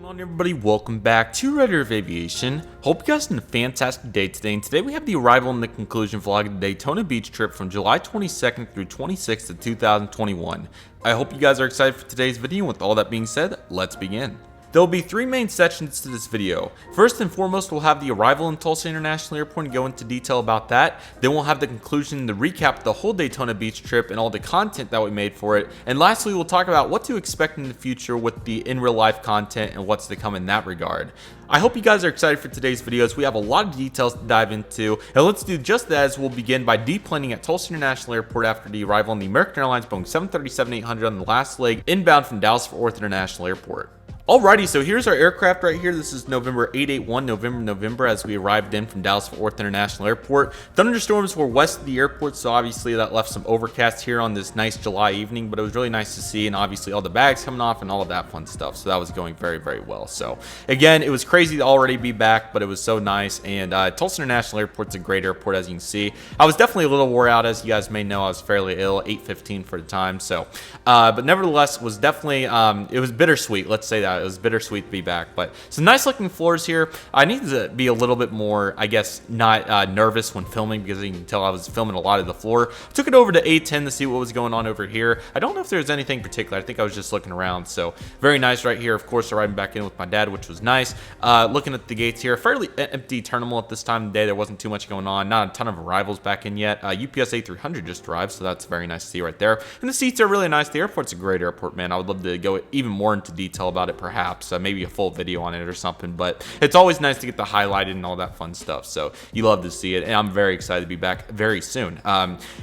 What's going on, everybody? Welcome back to Redriveraviation. Hope you guys had a fantastic day today, and today we have the arrival and the conclusion vlog of the Daytona Beach Trip from July 22nd through 26th of 2021. I hope you guys are excited for today's video. With all that being said, let's begin. There will be three main sections to this video. First and foremost, we'll have the arrival in Tulsa International Airport and go into detail about that. Then we'll have the conclusion, the recap of the whole Daytona Beach trip and all the content that we made for it. And lastly, we'll talk about what to expect in the future with the in real life content and what's to come in that regard. I hope you guys are excited for today's videos. We have a lot of details to dive into, and let's do just that as we'll begin by deplaning at Tulsa International Airport after the arrival on the American Airlines Boeing 737-800 on the last leg inbound from Dallas-Fort Worth International Airport. Alrighty, so here's our aircraft right here. This is November 881, November as we arrived in from Dallas-Fort Worth International Airport. Thunderstorms were west of the airport, so obviously that left some overcast here on this nice July evening, but it was really nice to see, and obviously all the bags coming off and all of that fun stuff, so that was going very, very well. So again, it was crazy to already be back, but it was so nice, and Tulsa International Airport's a great airport, as you can see. I was definitely a little wore out, as you guys may know. I was fairly ill, 8:15 for the time, so but nevertheless, was definitely it was bittersweet, let's say that. It was bittersweet to be back, but some nice looking floors here. I needed to be a little bit more, I guess, not nervous when filming, because you can tell I was filming a lot of the floor. Took it over to A10 to see what was going on over here. I don't know if there's anything particular. I think I was just looking around, so very nice right here. Of course, arriving back in with my dad, which was nice. Looking at the gates here, fairly empty terminal at this time of the day. There wasn't too much going on. Not a ton of arrivals back in yet. UPS A300 just arrived, so that's very nice to see right there. And the seats are really nice. The airport's a great airport, man. I would love to go even more into detail about it, perhaps. Maybe a full video on it or something, but it's always nice to get the highlighted and all that fun stuff, so you love to see it, and I'm very excited to be back very soon.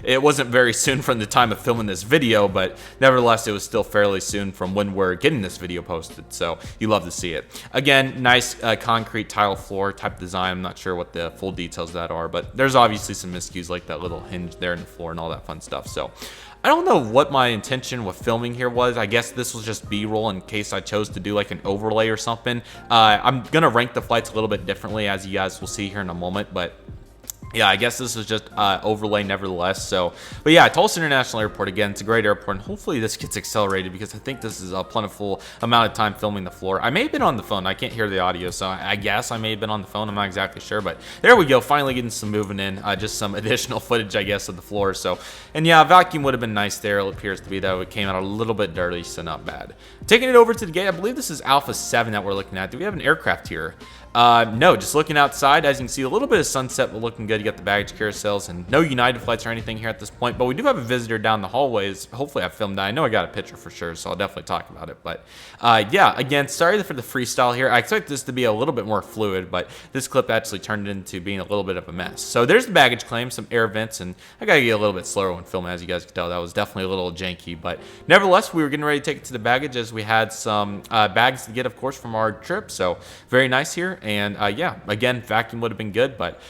It wasn't very soon from the time of filming this video, but nevertheless it was still fairly soon from when we're getting this video posted, so you love to see it. Again, nice concrete tile floor type design. I'm not sure what the full details of that are, but there's obviously some miscues like that little hinge there in the floor and all that fun stuff. So I don't know what my intention with filming here was. I guess this was just B-roll in case I chose to do like an overlay or something. I'm gonna rank the flights a little bit differently, as you guys will see here in a moment, but yeah, I guess this is just overlay nevertheless. So, but yeah, Tulsa International Airport, again, it's a great airport, and hopefully this gets accelerated, because I think this is a plentiful amount of time filming the floor. I may have been on the phone. I can't hear the audio, so I guess I may have been on the phone. I'm not exactly sure, but there we go. Finally getting some moving in. Just some additional footage, I guess, of the floor. So, and yeah, vacuum would have been nice there. It appears to be, though. It came out a little bit dirty, so not bad. Taking it over to the gate, I believe this is Alpha 7 that we're looking at. Do we have an aircraft here? No, just looking outside. As you can see, a little bit of sunset, but looking good. You got the baggage carousels, and no United flights or anything here at this point, but we do have a visitor down the hallways. Hopefully I filmed that. I know I got a picture for sure, so I'll definitely talk about it. But yeah, again, sorry for the freestyle here. I expect this to be a little bit more fluid, but this clip actually turned into being a little bit of a mess. So there's the baggage claim, some air vents, and I gotta get a little bit slower when filming, as you guys can tell. That was definitely a little janky, but nevertheless, we were getting ready to take it to the baggage, as we had some bags to get, of course, from our trip. So very nice here. And yeah, again, vacuum would have been good, but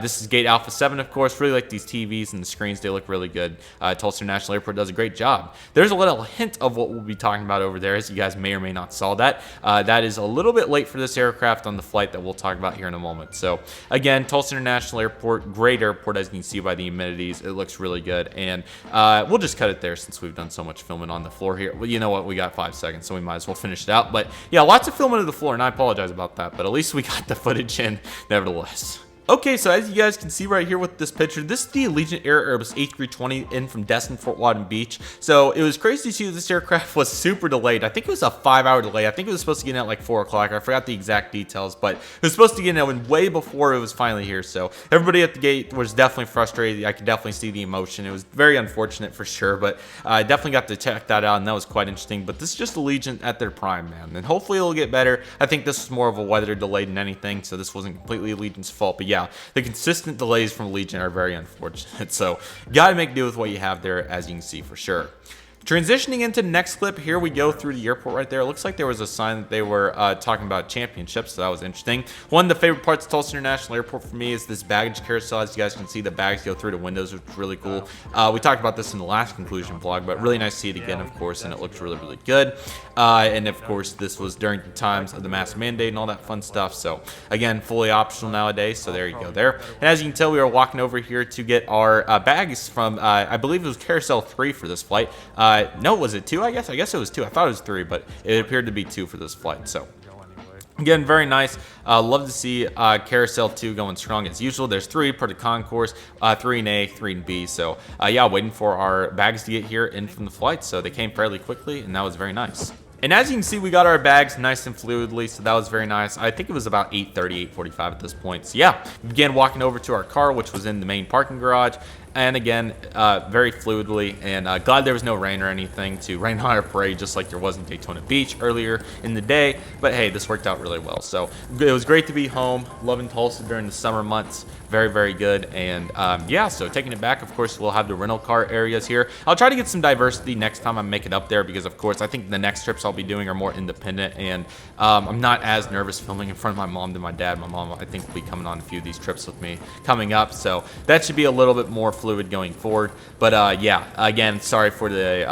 this is gate Alpha 7, of course. Really like these TVs and the screens. They look really good. Tulsa International Airport does a great job. There's a little hint of what we'll be talking about over there, as you guys may or may not saw that. That is a little bit late for this aircraft on the flight that we'll talk about here in a moment. So again, Tulsa International Airport, great airport, as you can see by the amenities. It looks really good, and we'll just cut it there since we've done so much filming on the floor here. Well, you know what? We got 5 seconds, so we might as well finish it out. But yeah, lots of filming of the floor, and I apologize about that, but at least we got the footage in nevertheless. Okay, so as you guys can see right here with this picture, this is the Allegiant Air Airbus A320 in from Destin, Fort Walton Beach. So it was crazy to see that this aircraft was super delayed. I think it was a 5-hour delay. I think it was supposed to get in at like 4 o'clock. I forgot the exact details, but it was supposed to get in way before it was finally here. So everybody at the gate was definitely frustrated. I could definitely see the emotion. It was very unfortunate for sure, but I definitely got to check that out, and that was quite interesting. But this is just Allegiant at their prime, man, and hopefully it'll get better. I think this was more of a weather delay than anything, so this wasn't completely Allegiant's fault, but yeah, the consistent delays from Allegiant are very unfortunate. So gotta make do with what you have there, as you can see for sure. Transitioning into the next clip, here we go through the airport right there. It looks like there was a sign that they were talking about championships, so that was interesting. One of the favorite parts of Tulsa International Airport for me is this baggage carousel. As you guys can see, the bags go through the windows, which is really cool. We talked about this in the last conclusion vlog, but really nice to see it again, of course, and it looks really, really good. And of course, this was during the times of the mask mandate and all that fun stuff. So again, fully optional nowadays, so there you go there. And as you can tell, we were walking over here to get our bags from, I believe it was Carousel 3 for this flight. No, was it 2, I guess? I guess it was 2. I thought it was 3, but it appeared to be 2 for this flight. So Again, very nice. Love to see Carousel 2 going strong as usual. There's 3 per the concourse, 3 in A, 3 in B. So yeah, waiting for our bags to get here in from the flight. So they came fairly quickly, and that was very nice. And as you can see, we got our bags nice and fluidly, so that was very nice. I think it was about 8:30, 8:45 at this point. So yeah, we began walking over to our car, which was in the main parking garage. And again, very fluidly, and glad there was no rain or anything to rain on our parade, just like there was in Daytona Beach earlier in the day. But hey, this worked out really well. So it was great to be home, loving Tulsa during the summer months. Very, very good. And yeah, so taking it back, of course, we'll have the rental car areas here. I'll try to get some diversity next time I make it up there, because of course, I think the next trips I'll be doing are more independent, and I'm not as nervous filming in front of my mom than my dad. My mom, I think, will be coming on a few of these trips with me coming up. So that should be a little bit more fluid going forward. But yeah, again, sorry for the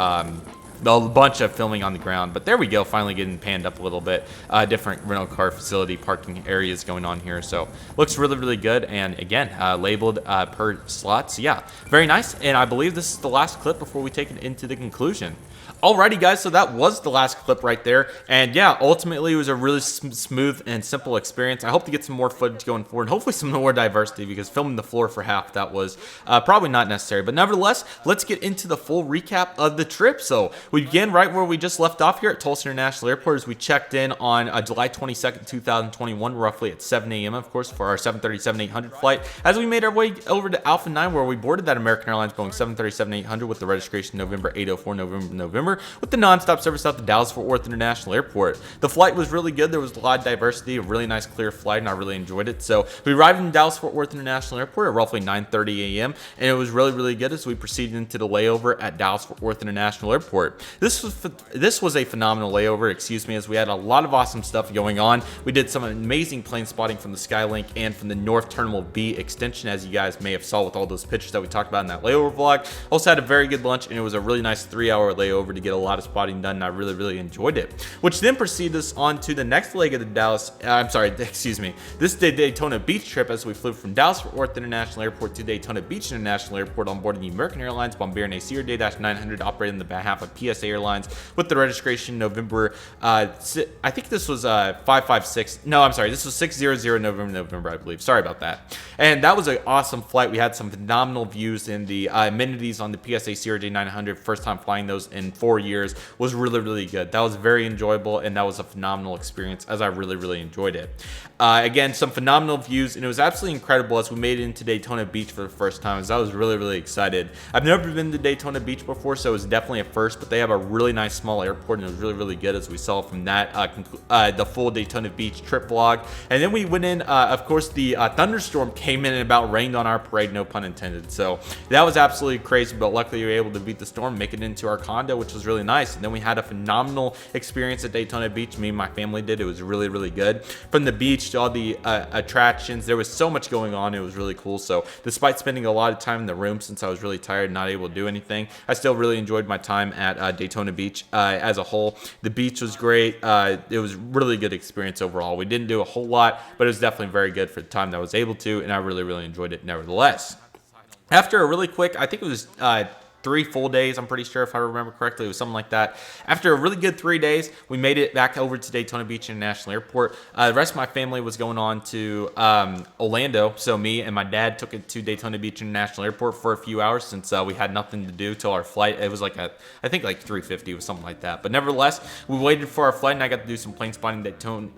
bunch of filming on the ground, but there we go, finally getting panned up a little bit. Different rental car facility parking areas going on here, so looks really, really good. And again, labeled per slot. So yeah, very nice. And I believe this is the last clip before we take it into the conclusion. Alrighty guys, so that was the last clip right there, and yeah, ultimately it was a really smooth and simple experience. I hope to get some more footage going forward, hopefully some more diversity, because filming the floor for half, that was probably not necessary. But nevertheless, let's get into the full recap of the trip. So we began right where we just left off here at Tulsa International Airport, as we checked in on July 22nd, 2021, roughly at 7 a.m. of course, for our 737-800 flight, as we made our way over to Alpha 9, where we boarded that American Airlines Boeing 737-800 with the registration November 804, November, with the nonstop service out to Dallas-Fort Worth International Airport. The flight was really good. There was a lot of diversity, a really nice clear flight, and I really enjoyed it. So we arrived in Dallas-Fort Worth International Airport at roughly 9:30 a.m. and it was really, really good as we proceeded into the layover at Dallas-Fort Worth International Airport. This was a phenomenal layover, excuse me, as we had a lot of awesome stuff going on. We did some amazing plane spotting from the Skylink and from the North Terminal B extension, as you guys may have saw with all those pictures that we talked about in that layover vlog. Also had a very good lunch, and it was a really nice 3-hour layover to get a lot of spotting done, and I really, really enjoyed it. Which then proceeded us on to the next leg of the this Daytona Beach trip, as we flew from Dallas-Fort Worth International Airport to Daytona Beach International Airport on board the American Airlines Bombardier and Acer Day-900 operated on the behalf of PSA Airlines with the registration November, I think this was 556, no, I'm sorry, this was 600 November, I believe. Sorry about that. And that was an awesome flight. We had some phenomenal views, and the amenities on the PSA Sierra Day-900, first time flying those in 4 years, was really, really good. That was very enjoyable, and that was a phenomenal experience, as I really, really enjoyed it. Again, some phenomenal views, and it was absolutely incredible as we made it into Daytona Beach for the first time, as I was really, really excited. I've never been to Daytona Beach before, so it was definitely a first, but they have a really nice small airport, and it was really, really good, as we saw from that the full Daytona Beach trip vlog. And then we went in, of course, the thunderstorm came in and about rained on our parade, no pun intended. So that was absolutely crazy, but luckily we were able to beat the storm, make it into our condo, which was really nice. And then we had a phenomenal experience at Daytona Beach. Me and my family did. It was really, really good. From the beach to all the attractions, there was so much going on. It was really cool. So despite spending a lot of time in the room, since I was really tired and not able to do anything, I still really enjoyed my time at Daytona Beach as a whole. The beach was great. It was really good experience overall. We didn't do a whole lot, but it was definitely very good for the time that I was able to, and I really, really enjoyed it nevertheless. After a really quick, I think it was 3 full days, I'm pretty sure, if I remember correctly. It was something like that. After a really good 3 days, we made it back over to Daytona Beach International Airport. The rest of my family was going on to Orlando, so me and my dad took it to Daytona Beach International Airport for a few hours, since we had nothing to do till our flight. It was like I think like 3:50 or something like that. But nevertheless, we waited for our flight, and I got to do some plane spotting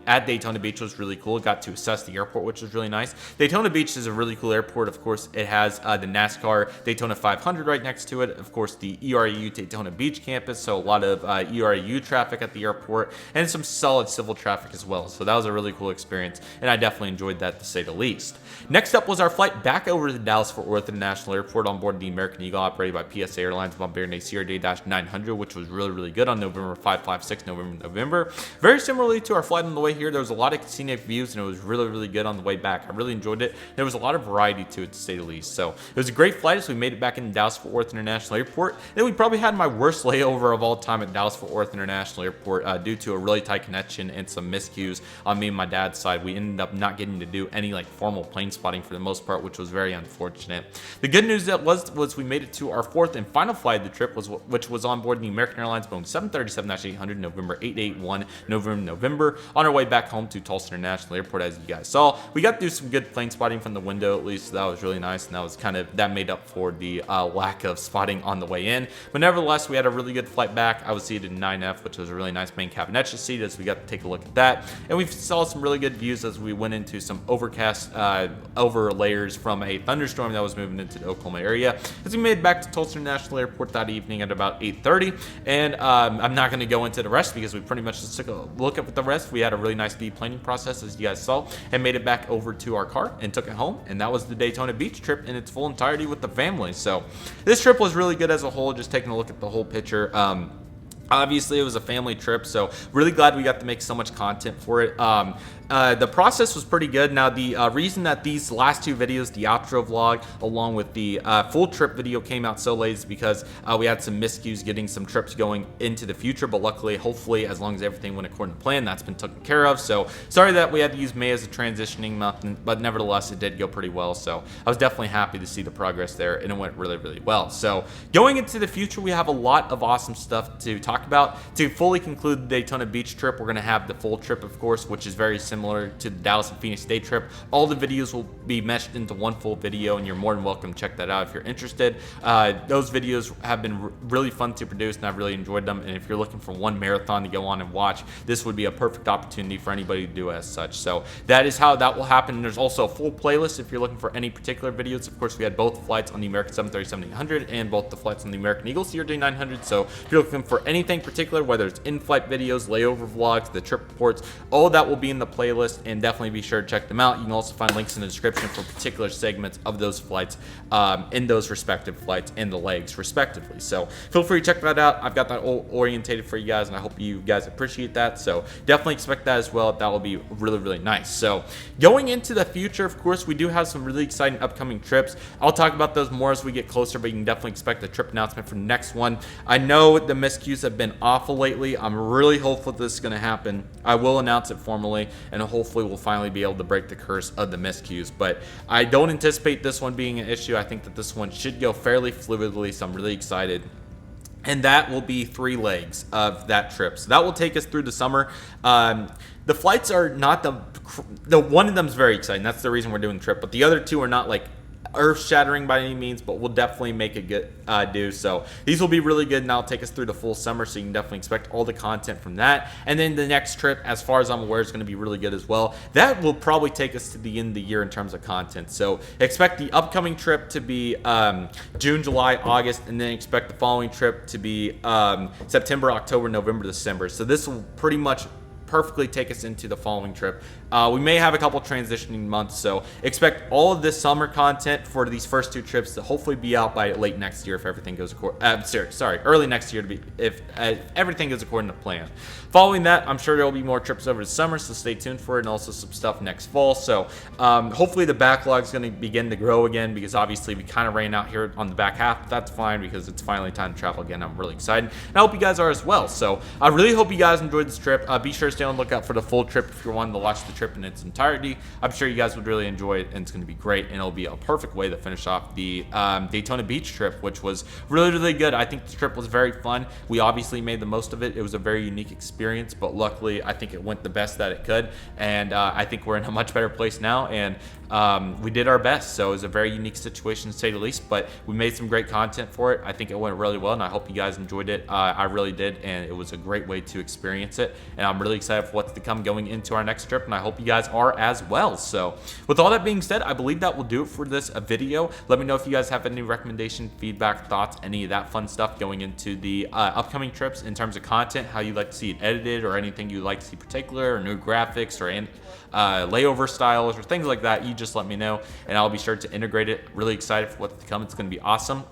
at Daytona Beach, which was really cool. Got to assess the airport, which was really nice. Daytona Beach is a really cool airport. Of course, it has the NASCAR Daytona 500 right next to it. Of course, the ERU Daytona Beach campus, so a lot of ERU traffic at the airport, and some solid civil traffic as well. So that was a really cool experience, and I definitely enjoyed that, to say the least. Next up was our flight back over to Dallas-Fort Worth International Airport on board the American Eagle, operated by PSA Airlines Bombardier and Acer Day-900, which was really, really good on November 556, November. Very similarly to our flight on the way here, there was a lot of scenic views, and it was really, really good on the way back. I really enjoyed it. There was a lot of variety to it, to say the least. So it was a great flight as we made it back into Dallas-Fort Worth International International Airport. Then we probably had my worst layover of all time at Dallas-Fort Worth International Airport due to a really tight connection and some miscues on me and my dad's side. We ended up not getting to do any like formal plane spotting for the most part, which was very unfortunate. The good news that was we made it to our fourth and final flight of the trip, which was on board the American Airlines Boeing 737-800 November 881 November on our way back home to Tulsa International Airport. As you guys saw, we got to do some good plane spotting from the window at least, so that was really nice, and that made up for the lack of spotting on the way in. But nevertheless, we had a really good flight back. I was seated in 9F, which was a really nice main cabinetcha seat, as we got to take a look at that, and we saw some really good views as we went into some overcast over layers from a thunderstorm that was moving into the Oklahoma area. As we made back to Tulsa International Airport that evening at about 8:30, and I'm not going to go into the rest because we pretty much just took a look at the rest. We had a really nice deplaning process, as you guys saw, and made it back over to our car and took it home, and that was the Daytona Beach trip in its full entirety with the family. So this trip was really good as a whole, just taking a look at the whole picture. Obviously, it was a family trip, so really glad we got to make so much content for it. The process was pretty good. Now, the reason that these last two videos, the outro vlog along with the full trip video, came out so late is because we had some miscues getting some trips going into the future, but luckily, hopefully, as long as everything went according to plan, that's been taken care of. So sorry that we had to use May as a transitioning month, but nevertheless, it did go pretty well. So I was definitely happy to see the progress there, and it went really, really well. So going into the future, we have a lot of awesome stuff to talk about. To fully conclude the Daytona Beach trip, we're going to have the full trip, of course, which is very similar to the Dallas and Phoenix day trip. All the videos will be meshed into one full video, and you're more than welcome to check that out if you're interested. Those videos have been really fun to produce, and I've really enjoyed them. And if you're looking for one marathon to go on and watch, this would be a perfect opportunity for anybody to do as such. So that is how that will happen. And there's also a full playlist if you're looking for any particular videos. Of course, we had both flights on the American 737-800 and both the flights on the American Eagle CRJ-900. So if you're looking for anything particular, whether it's in-flight videos, layover vlogs, the trip reports, all of that will be in the playlist, and definitely be sure to check them out. You can also find links in the description for particular segments of those flights in those respective flights and the legs respectively. So feel free to check that out. I've got that all orientated for you guys, and I hope you guys appreciate that. So definitely expect that as well. That will be really, really nice. So going into the future, of course, we do have some really exciting upcoming trips. I'll talk about those more as we get closer, but you can definitely expect the trip announcement for the next one. I know the miscues have been awful lately. I'm really hopeful this is going to happen. I will announce it formally, and hopefully we'll finally be able to break the curse of the miscues, but I don't anticipate this one being an issue. I think that this one should go fairly fluidly, so I'm really excited. And that will be 3 legs of that trip. So that will take us through the summer. The flights are not the one of them is very exciting. That's the reason we're doing the trip, but the other 2 are not like earth-shattering by any means, but we'll definitely make it good do. So these will be really good, and that'll take us through the full summer, so you can definitely expect all the content from that. And then the next trip, as far as I'm aware, is going to be really good as well. That will probably take us to the end of the year in terms of content. So expect the upcoming trip to be June, July, August, and then expect the following trip to be September, October, November, December. So this will pretty much perfectly take us into the following trip. We may have a couple transitioning months, so expect all of this summer content for these first 2 trips to hopefully be out by late next year if everything goes early next year to be if everything goes according to plan. Following that, I'm sure there will be more trips over the summer, so stay tuned for it, and also some stuff next fall. So hopefully the backlog is going to begin to grow again, because obviously we kind of ran out here on the back half, but that's fine because it's finally time to travel again. I'm really excited, and I hope you guys are as well. So I really hope you guys enjoyed this trip. Be sure to stay on the lookout for the full trip if you're wanting to watch the trip in its entirety. I'm sure you guys would really enjoy it, and it's going to be great, and it'll be a perfect way to finish off the Daytona Beach trip, which was really, really good. I think the trip was very fun. We obviously made the most of it. It was a very unique experience, but luckily I think it went the best that it could, and I think we're in a much better place now, and we did our best. So it was a very unique situation, to say the least, but we made some great content for it. I think it went really well, and I hope you guys enjoyed it. I really did, and it was a great way to experience it, and I'm really excited for what's to come going into our next trip, and I hope you guys are as well. So with all that being said, I believe that will do it for this video. Let me know if you guys have any recommendation, feedback, thoughts, any of that fun stuff going into the upcoming trips in terms of content, how you'd like to see it edited, or anything you'd like to see particular, or new graphics, or layover styles, or things like that. You just let me know, and I'll be sure to integrate it. Really excited for what's to come. It's going to be awesome.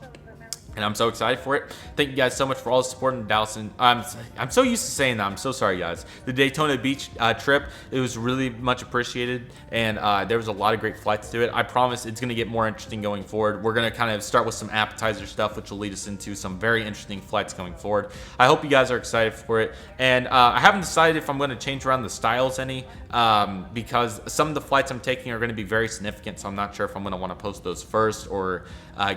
and I'm so excited for it. Thank you guys so much for all the support in Dallas. And I'm so used to saying that. I'm so sorry, guys. The Daytona Beach trip, it was really much appreciated, and there was a lot of great flights to it. I promise it's going to get more interesting going forward. We're going to kind of start with some appetizer stuff, which will lead us into some very interesting flights going forward. I hope you guys are excited for it. And I haven't decided if I'm going to change around the styles any, because some of the flights I'm taking are going to be very significant, so I'm not sure if I'm going to want to post those first or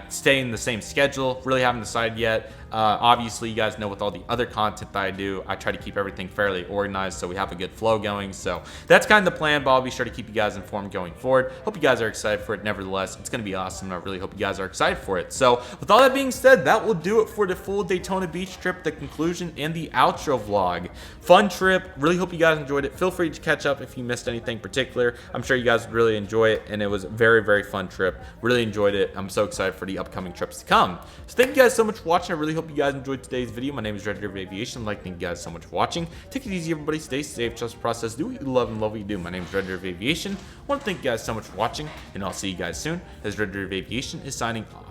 stay in the same schedule. Really haven't decided yet. Obviously, you guys know with all the other content that I do, I try to keep everything fairly organized so we have a good flow going. So that's kind of the plan, but I'll be sure to keep you guys informed going forward. Hope you guys are excited for it. Nevertheless, it's going to be awesome, and I really hope you guys are excited for it. So with all that being said, that will do it for the full Daytona Beach trip, the conclusion, and the outro vlog. Fun trip. Really hope you guys enjoyed it. Feel free to catch up if you missed anything particular. I'm sure you guys would really enjoy it, and it was a very, very fun trip. Really enjoyed it. I'm so excited for the upcoming trips to come. So thank you guys so much for watching. I really hope you guys enjoyed today's video. My name is Redriveraviation. I'd like to thank you guys so much for watching. Take it easy, everybody. Stay safe. Trust the process. Do what you love and love what you do. My name is Redriveraviation. I want to thank you guys so much for watching, and I'll see you guys soon as Redriveraviation is signing off.